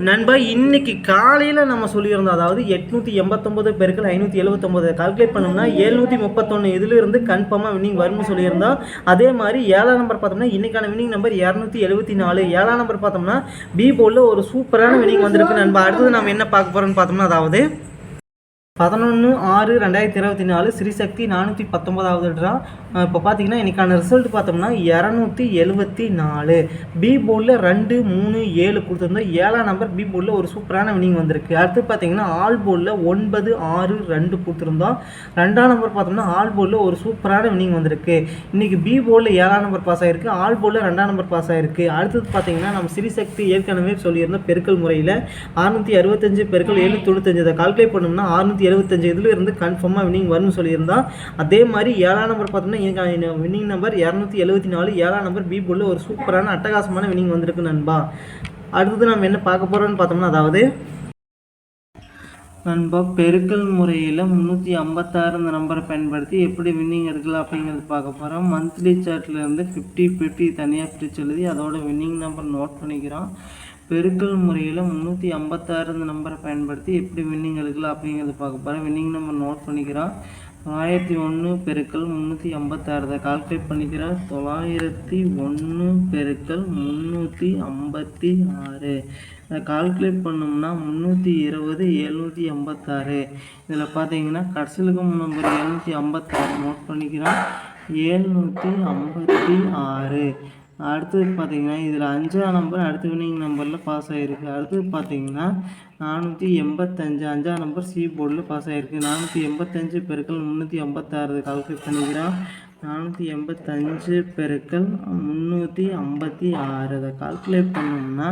நண்பா இன்னைக்கு காலையில் நம்ம சொல்லியிருந்தோம், அதாவது 889 பெருக்கள் 579 கால்குலேட் பண்ணோம்னா 731 இதிலிருந்து கன்ஃபார்மாக வின்னிங் வரும்னு சொல்லியிருந்தோம். அதே மாதிரி 7ஆம் நம்பர் பார்த்தோம்னா இன்னைக்கான வின்னிங் நம்பர் 274. 7ஆம் நம்பர் பார்த்தோம்னா பி போர்டில் ஒரு சூப்பரான வின்னிங் வந்திருக்கு நண்பா. அடுத்தது நம்ம என்ன பார்க்க போகிறோம்னு பார்த்தோம்னா, அதாவது 11/6/2024 ஸ்ரீசக்தி 419வது ட்ரா. இப்போ பார்த்தீங்கன்னா இன்றைக்கான ரிசல்ட் பார்த்தோம்னா 274. பி போர்டில் 2, 3, 7 கொடுத்துருந்தோம். 7ஆம் நம்பர் பி போர்டில் ஒரு சூப்பரான வின்னிங் வந்திருக்கு. அடுத்து பார்த்தீங்கன்னா ஆல் போர்டில் 9, 6, 2 கொடுத்துருந்தோம். 2ஆம் நம்பர் பார்த்தோம்னா ஆல் போர்டில் ஒரு சூப்பரான வின்னிங் வந்திருக்கு. இன்றைக்கி பி போர்டில் 7ஆம் நம்பர் பாஸ் ஆகிருக்கு, ஆல் போர்டில் 2ஆம் நம்பர் பாஸ் ஆகிருக்கு. அடுத்தது பார்த்தீங்கன்னா நம்ம ஸ்ரீசக்தி ஏற்கனவே சொல்லியிருந்தோம் பெருக்கல் முறையில் 665 பெருக்கல் 795 இதை கால்குலேட் பண்ணோம்னா 675 இதில் இருந்து கன்ஃபார்மாக வின்னிங் வரும்னு சொல்லியிருந்தோம். அதே மாதிரி 7ஆம் நம்பர் பார்த்தோம்னா வின்னிங் நம்பர் 274. 7ஆம் நம்பர் பி போர்டில் ஒரு சூப்பரான அட்டகாசமான வின்னிங் வந்திருக்கு நண்பா. அடுத்தது நம்ம என்ன பார்க்க போகிறோம்னு பார்த்தோம்னா, அதாவது நண்பா பெருக்கல் முறையில் 356 இந்த நம்பரை பயன்படுத்தி எப்படி வின்னிங் எடுக்கலாம் அப்படிங்கிறது பார்க்க போகிறோம். மந்த்லி சார்ட்லேருந்து 50-50 தனியாக பிரித்து எழுதி அதோட வின்னிங் நம்பர் நோட் பண்ணிக்கிறோம். பெருக்கல் முறையில் 356 இந்த நம்பரை பயன்படுத்தி எப்படி வின்னிங் எடுக்கலாம் அப்படிங்கிறது பார்க்க போகிறோம். வின்னிங் நம்பர் நோட் பண்ணிக்கிறோம். 901 பெருக்கல் 356 இதை கால்குலேட் பண்ணிக்கிறோம். 901 பெருக்கல் 356 இதை கால்குலேட் பண்ணோம்னா 320 786. இதில் பார்த்தீங்கன்னா கடைசிலுக்கும் நம்பர் 756 நோட் பண்ணிக்கிறோம். 756. அடுத்தது பார்த்தீங்கன்னா இதில் 5ஆம் நம்பர் அடுத்த வின்னிங் நம்பரில் பாஸ் ஆகிருக்கு. அடுத்தது பார்த்தீங்கன்னா 485 5ஆம் நம்பர் சி போர்டில் பாஸ் ஆகிருக்கு. 485 பெருக்கல் 356 கால்குலேட் பண்ணிக்கிறோம். 485 பெருக்கல் 356 அதை கால்குலேட் பண்ணோம்னா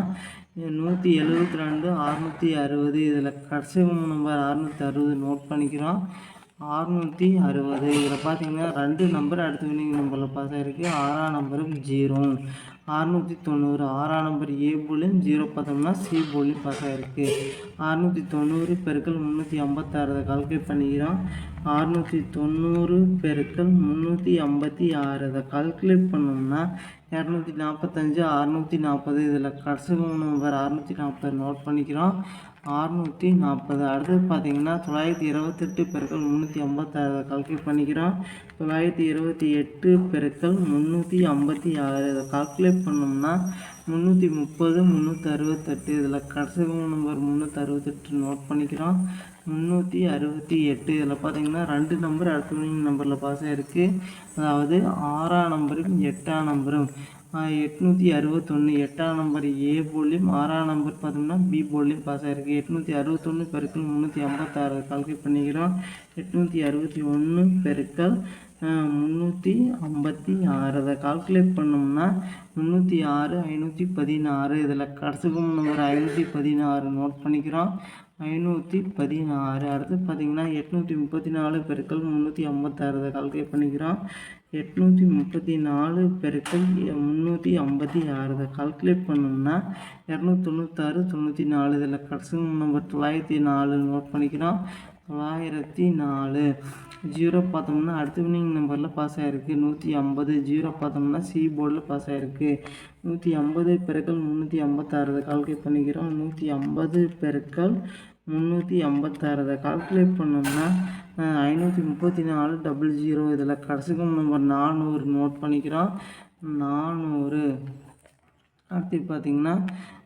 172 660. இதில் கடைசி நம்பர் 660 நோட் பண்ணிக்கிறோம். 660. இதில் பார்த்தீங்கன்னா 2 நம்பர் அடுத்த வின்னிங் நம்பரில் பாஸ் ஆகிருக்கு. 6ஆம் நம்பரும் 0. 690 6ஆம் நம்பர் ஏ போர்ட்லையும் 0 பார்த்தோம்னா சி போர்ட்லையும் பாஸ் ஆகிருக்கு. 690 பெருக்கல் 356 கால்குலேட் பண்ணிக்கிறோம். 690 பெருக்கல் 356 அதை கால்குலேட் பண்ணோம்னா 245 640. இதில் கடைசி நம்பர் 640 நோட் பண்ணிக்கிறோம். 640. அடுத்தது பார்த்தீங்கன்னா 928 பெருக்கல் 356 கால்குலேட் பண்ணிக்கிறோம். 928 பெருக்கல் 356 இதை கால்குலேட் பண்ணோம்னா 330 368. இதில் கடைசி நம்பர் 368 நோட் பண்ணிக்கிறோம். 368. இதில் பார்த்தீங்கன்னா 2 நம்பர் அடுத்த நம்பரில் பாஸ் ஆகிருக்கு. அதாவது 6ஆம் நம்பரும் 8ஆம் நம்பரும் 861. 8ஆம் நம்பர் ஏ போர்ட்லையும் 6ஆம் நம்பர் பார்த்தோம்னா பி போர்ட்லையும் பாஸ் ஆகிருக்கு. 861 பெருக்கல் 356 கால்குலேட் பண்ணிக்கிறோம். 861 பெருக்கல் 356 அதை கால்குலேட் பண்ணோம்னா 306 516. இதில் கடைசிக்கும் நம்பர் 516 நோட் பண்ணிக்கிறோம். 516. அடுத்து பார்த்தீங்கன்னா 834 பெருக்கல் 356 இதை கால்குலேட் பண்ணிக்கிறோம். 834 பெருக்கல் 356 இதை கால்குலேட் பண்ணோம்னா 296 94. இதில் கடைசி நம்பர் 904 நோட் பண்ணிக்கிறோம். 904. 0 பார்த்தோம்னா அடுத்த வின்னிங் நம்பரில் பாஸ் ஆகிருக்கு. 150. 0 பார்த்தோம்னா சி போர்டில் பாஸ் ஆகிருக்கு. 150 பெருக்கல் 356 இதை கால்குலேட் பண்ணிக்கிறோம். 150 பெருக்கல் 356 இதை கால்குலேட் பண்ணோம்னா 534 00. இதில் கடைசிக்கும் நம்பர் 400 நோட் பண்ணிக்கிறோம். 400. அடுத்து பார்த்தீங்கன்னா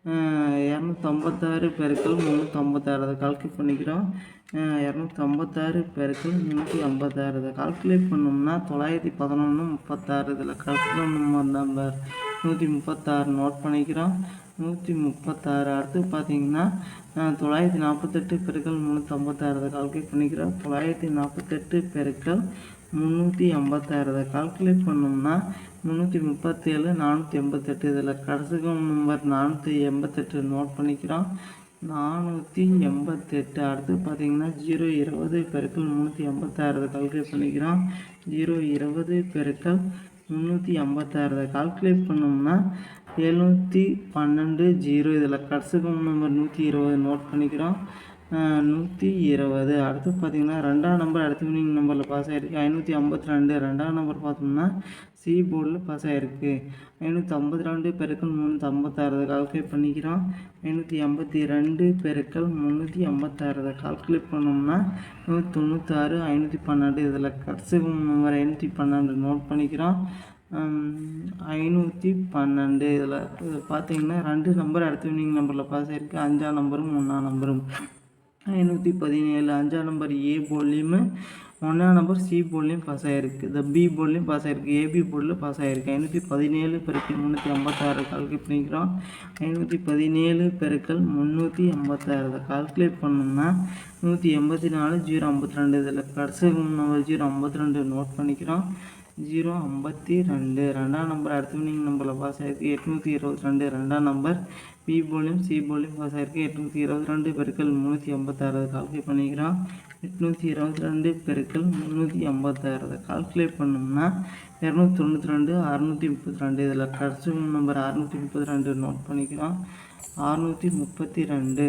256 பெருக்கல் 356 அதை கால்குலேட் பண்ணிக்கிறோம். 256 பெருக்கல் 356 இதை கால்குலேட் பண்ணோம்னா 911 36. இதில் கடைசி நம்பர் 136 நோட் பண்ணிக்கிறோம். 136. அடுத்து பார்த்தீங்கன்னா 948 பெருக்கல் 356 இதை கால்குலேட் பண்ணிக்கிறோம். 948 பெருக்கல் 356 இதை கால்குலேட் பண்ணோம்னா 337 488. இதில் கடைசிக்கும் நம்பர் 488 நோட் பண்ணிக்கிறோம். 488. அடுத்து பார்த்தீங்கன்னா 020 பெருக்கல் 356 இதை கால்குலேட் பண்ணிக்கிறோம். 020 பெருக்கல் 356 இதை கால்குலேட் பண்ணோம்னா 712 0. இதில் கடைசிக்கும் நம்பர் 120 நோட் பண்ணிக்கிறோம். 120. அடுத்து பார்த்திங்கன்னா 2ஆம் நம்பர் அடுத்த வினிங் நம்பரில் பாஸ் ஆகிருக்கு 552. 2ஆம் நம்பர் பார்த்தோம்னா சி போர்டில் பாஸ் ஆகிருக்கு 552 பெருக்கல் 356 கால்குலேட் பண்ணிக்கிறோம். 582 பெருக்கல் 356 கால்குலேட் பண்ணோம்னா 196. 512 இதில் கடைசி நம்பர் 512 நோட் பண்ணிக்கிறோம். 512 இதில் பார்த்தீங்கன்னா 2 நம்பர் அடுத்த வினிங் நம்பரில் பாஸ் ஆகிருக்கு 5ஆம் நம்பரும் 1ஆம் நம்பரும் 517. 5ஆம் நம்பர் ஏ போர்ட்லேயும் 1ஆம் நம்பர் சி போர்ட்லேயும் பாஸ் ஆகிருக்கு. இந்த பி போர்ட்லேயும் பாஸ் ஆகிருக்கு. ஏபி போர்டில் பாஸ் ஆகிருக்கு. 517 பெருக்கல் 356 கால்குலேட் பண்ணிக்கிறோம். 517 பெருக்கல் 356 கால்குலேட் பண்ணோம்னா 184. 052 இதில் கடைசி நம்பர் 052 நோட் பண்ணிக்கிறோம். 052. 2ஆம் நம்பர் அடுத்த வினிங் நம்பரில் பாஸ் ஆகிருக்கு 822. 2ஆம் நம்பர் பி போர்ட்லையும் சி போர்ட்லையும் பாஸ் ஆகிருக்கு 822 பெருக்கல் 356 கால்குலேட் பண்ணிக்கிறோம். 822 பெருக்கல் 356 கால்குலேட் பண்ணோம்னா 292. 632 இதில் கடைசி நம்பர் 632 நோட் பண்ணிக்கிறோம். 632.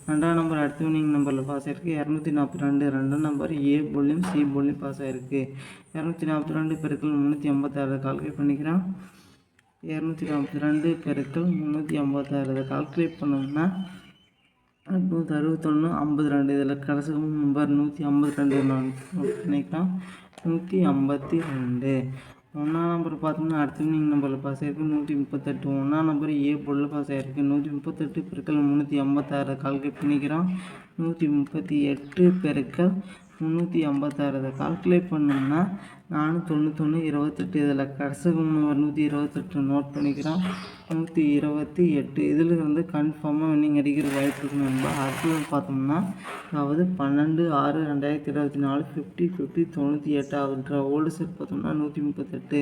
2ஆம் நம்பர் அடுத்த வினிங் நம்பரில் பாஸ் ஆகிருக்கு 242. 2ஆம் நம்பர் ஏ போர்ட்லையும் சி போர்ட்லையும் பாஸ் ஆகிருக்கு 242 பெருக்கல் 356 கால்குலேட் பண்ணிக்கிறோம். 242 பெருக்கல் 356 கால்குலேட் பண்ணோம்னா 861. 52 இதில் கடைசி நம்பர் 152 நோட் பண்ணிக்கிறோம். 152. 1ஆம் நம்பர் பார்த்தோம்னா அடுத்த வினிங் நம்பரில் பாஸ் ஆகிருக்கு 138. 1ஆம் நம்பர் ஏ போர்டில் பாஸ் ஆகிருக்கு 138 பெருக்கல் 356 கால்குலேட் பண்ணிக்கிறோம். 138 பெருக்கல் 356 கால்குலேட் பண்ணோம்னா 491. 28 இதில் கடைசி நம்பர் 128 நோட் பண்ணிக்கிறோம். 128 இதில் இருந்து கன்ஃபார்மாக வின்னிங் அடிக்கிற வாய்ப்பு இருக்கு நண்பா. அடுத்தது பார்த்தோம்னா அதாவது 12/6/2024 50/50 98 ஆகுன்ற ஓல்டு செட் பார்த்தோம்னா 138.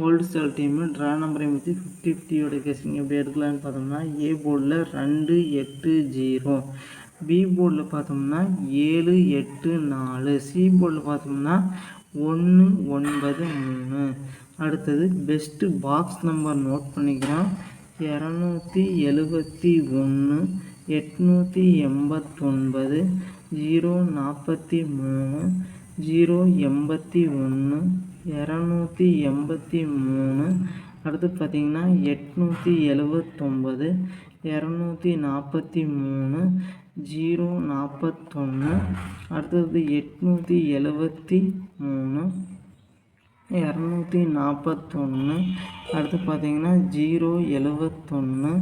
ஓல்டு செல் டீமு ட்ரா நம்பரை வச்சு 50/50யோட கேசிங் எப்படி எடுக்கலான்னு பார்த்தோம்னா ஏ போர்டில் 2 8 0, பி போர்டில் பார்த்தோம்னா 7 8 4, சி போர்டில் பார்த்தோம்னா 1 9 3. அடுத்தது பெஸ்ட்டு பாக்ஸ் நம்பர் நோட் பண்ணிக்கிறோம். 271 889 043 081 283. அடுத்து பார்த்திங்கன்னா 879 243 041. அடுத்தது 873 241. அடுத்து பார்த்திங்கன்னா 071.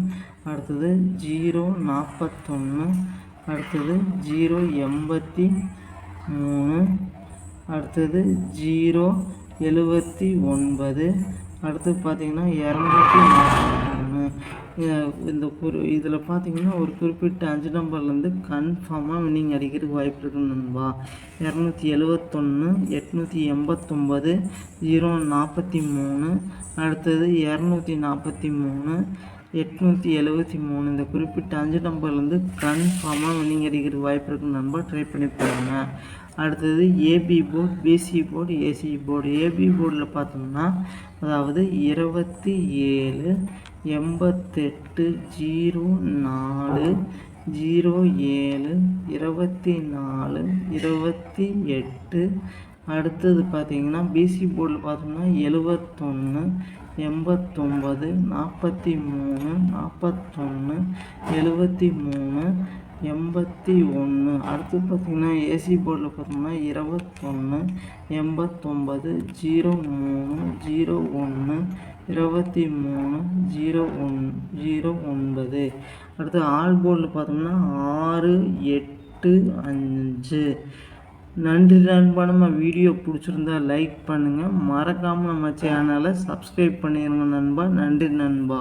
அடுத்தது 041. அடுத்தது 083. அடுத்தது 079. அடுத்து பார்த்திங்கன்னா 243. இந்த இதில் பார்த்தீங்கன்னா ஒரு குறிப்பிட்ட 5 நம்பர்லேருந்து கன்ஃபார்மாக வின்னிங் அடிக்கிறதுக்கு வாய்ப்பு இருக்குன்னு நண்பா. 271 889 043. அடுத்தது 243 873. இந்த குறிப்பிட்ட 5 நம்பர்லேருந்து கன்ஃபார்மாக வின்னிங் அடிக்கிறதுக்கு வாய்ப்பு இருக்குன்னு நண்பா. ட்ரை பண்ணி போடுங்க. அடுத்தது AB board, BC board, AC board. AB போர்டில் பார்த்தோம்னா அதாவது 27 88 04 07 24 28. அடுத்தது பார்த்திங்கன்னா பிசி போர்டில் பார்த்தோம்னா 71 89 43 41 73 81. அடுத்து பார்த்திங்கன்னா ஏசி போர்டில் பார்த்தோம்னா 21 89 03 01 23 09. அடுத்து ஆல் போர்டில் பார்த்தோம்னா 6 8 5. நன்றி நண்பா. நம்ம வீடியோ பிடிச்சிருந்தா லைக் பண்ணுங்கள், மறக்காமல் நம்ம சேனலை சப்ஸ்கிரைப் பண்ணிடுங்க நண்பா. நன்றி நண்பா.